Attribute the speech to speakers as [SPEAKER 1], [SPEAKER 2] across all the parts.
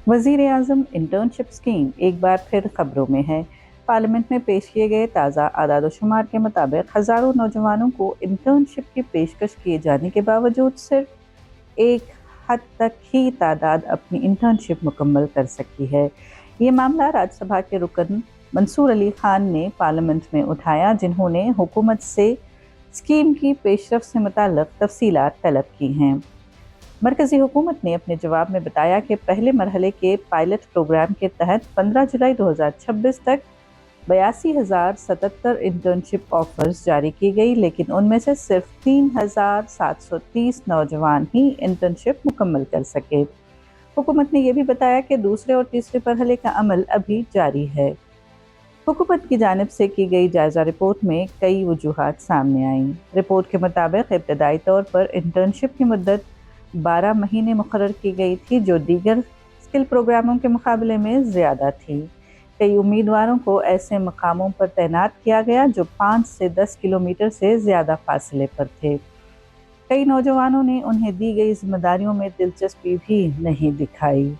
[SPEAKER 1] वज़ीर आज़म internship scheme एक बार फिर खबरों में है। पार्लियामेंट में पेश किए गए ताज़ा आदाद-ओ-शुमार के मुताबिक हज़ारों नौजवानों को इंटर्नशिप की पेशकश किए जाने के बावजूद सिर्फ एक हद तक ही तादाद अपनी इंटर्नशिप मुकम्मल कर सकी है। ये मामला राज्यसभा के रुकन मंसूर अली खान ने पार्लियामेंट में उठाया, जिन्होंने हुकूमत से स्कीम की पेशरफ से मुताल्लिक़ तफसीलात तलब की हैं। मरकज़ी हुकूमत ने अपने जवाब में बताया कि पहले मरहले के पायलट प्रोग्राम के तहत 15 जुलाई 2026 तक 82,077 इंटर्नशिप ऑफर्स जारी की गई, लेकिन उनमें से सिर्फ 3,730 नौजवान ही इंटर्नशिप मुकम्मल कर सके। हुकूमत ने यह भी बताया कि दूसरे और तीसरे मरहले का अमल अभी जारी है। हुकूमत की जानिब से की गई जायज़ा रिपोर्ट में कई वजूहात सामने आईं। रिपोर्ट के मुताबिक इब्तदाई तौर पर इंटर्नशिप की मुद्दत 12 महीने मुकर्रर की गई थी, जो दीगर स्किल प्रोग्रामों के मुकाबले में ज़्यादा थी। कई उम्मीदवारों को ऐसे मकामों पर तैनात किया गया जो 5 से 10 किलोमीटर से ज़्यादा फासले पर थे। कई नौजवानों ने उन्हें दी गई जिम्मेदारियों में दिलचस्पी भी नहीं दिखाई।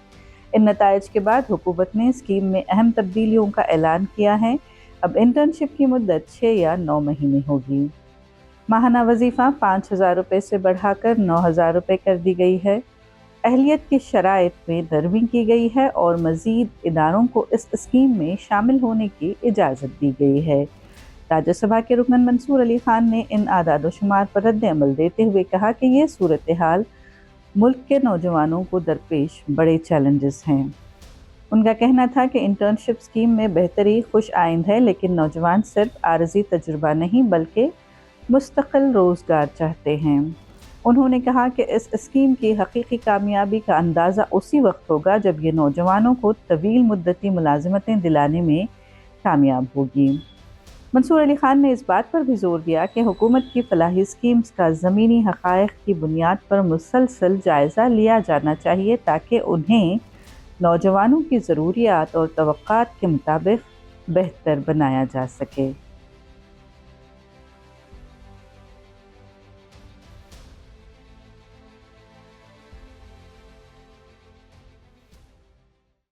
[SPEAKER 1] इन नताइज के बाद हुकूमत ने स्कीम में अहम तब्दीलियों का ऐलान किया है। अब इंटर्नशिप की मुद्दत 6 या 9 महीने होगी। माहाना वजीफ़ा 5,000 रुपये से बढ़ाकर 9,000 रुपये कर दी गई है। अहलियत की शराइत में नरमी की गई है और मज़ीद इदारों को इस स्कीम में शामिल होने की इजाज़त दी गई है। राज्यसभा के रुकन मंसूर अली खान ने इन आदाद-ओ-शुमार पर रद्द अमल देते हुए कहा कि ये सूरत हाल मुल्क के नौजवानों को दरपेश बड़े चैलेंजेस हैं। उनका कहना था कि इंटर्नशिप स्कीम में बेहतरी खुश आइंद है, लेकिन नौजवान सिर्फ आरज़ी तजुर्बा नहीं बल्कि मुस्तकिल रोज़गार चाहते हैं। उन्होंने कहा कि इस स्कीम की हकीकी कामयाबी का अंदाज़ा उसी वक्त होगा जब ये नौजवानों को तवील मुद्दती मुलाज़मतें दिलाने में कामयाब होगी। मंसूर अली खान ने इस बात पर भी जोर दिया कि हुकूमत की फलाही स्कीम्स का ज़मीनी हक़ाइक़ की बुनियाद पर मुसलसल जायज़ा लिया जाना चाहिए, ताकि उन्हें नौजवानों की ज़रूरियात और तवक्कात के मुताबिक बेहतर बनाया जा सके।